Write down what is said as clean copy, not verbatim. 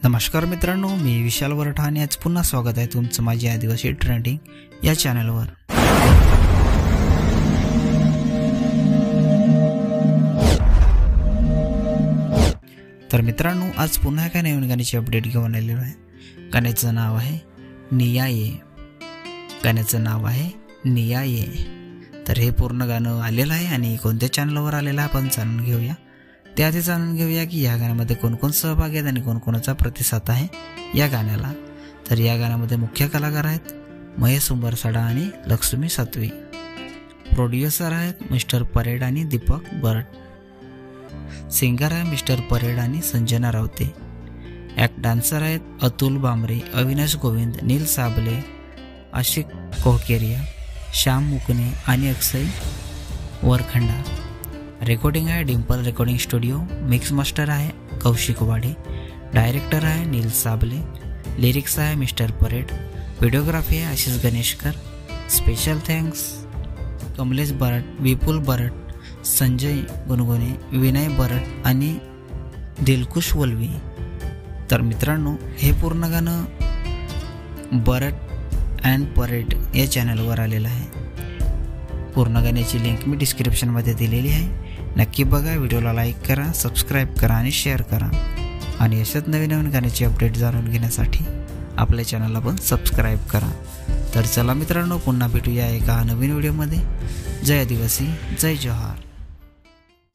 नमस्कार मित्रांनो, मी विशाल वरठा आणि आज पुन्हा स्वागत आहे तुमचं माझी आदिवासी ट्रेंडिंग या चॅनलवर। तर मित्रांनो, आज पुन्हा एका नवीन गाण्याची अपडेट घेऊन आलेलो आहे। गाण्याचं नाव आहे निया ये। गाण्याचं नाव आहे निया ये। तर हे पूर्ण गाणं आलेलं आहे आणि कोणत्या चॅनलवर आलेलं आहे आपण जाणून घेऊया। त्याआधी जाणून घेऊया की या गाण्यामध्ये कोण-कोण सहभागी आहेत आणि कोण-कोणाचा प्रतिसाद आहे या गाण्याला। तर या गाण्यामध्ये मुख्य कलाकार आहेत महेश उंबरसाडा आणि लक्ष्मी सातवी। प्रोड्युसर आहेत मिस्टर परेड आणि दीपक बर्ड। सिंगर आहे मिस्टर परेड आणि संजना रावते। ॲक्ट डान्सर आहेत अतुल बामरे, अविनाश गोविंद, नील साबले, आशिक कोहकेरिया, श्याम मुकणे आणि अक्षय वरखंडा। रेकॉर्डिंग आहे Dimple recording studio. Mix master आहे कौशिक वाडे। डायरेक्टर आहे नील साबले। लिरिक्स आहे मिस्टर परेड। व्हिडिओग्राफी आहे आशिष गणेशकर। स्पेशल थँक्स कमलेश बरट, विपुल बरट, संजय गुनगुने, विनय बरट आणि दिलकुश वलवी। तर मित्रांनो, हे पूर्ण गाणं बरट अँड परेड या चॅनलवर आलेलं आहे। पूर्ण गाण्याची लिंक मी डिस्क्रिप्शनमध्ये दिलेली आहे। नक्की बघा, व्हिडिओला लाईक करा, सबस्क्राईब करा आणि शेअर करा आणि अशाच नवीन नवीन गाण्याची अपडेट जाणून घेण्यासाठी आपल्या चॅनलला पण सबस्क्राईब करा। तर चला मित्रांनो, पुन्हा भेटूया एका नवीन व्हिडिओमध्ये। जय आदिवासी, जय जोहार।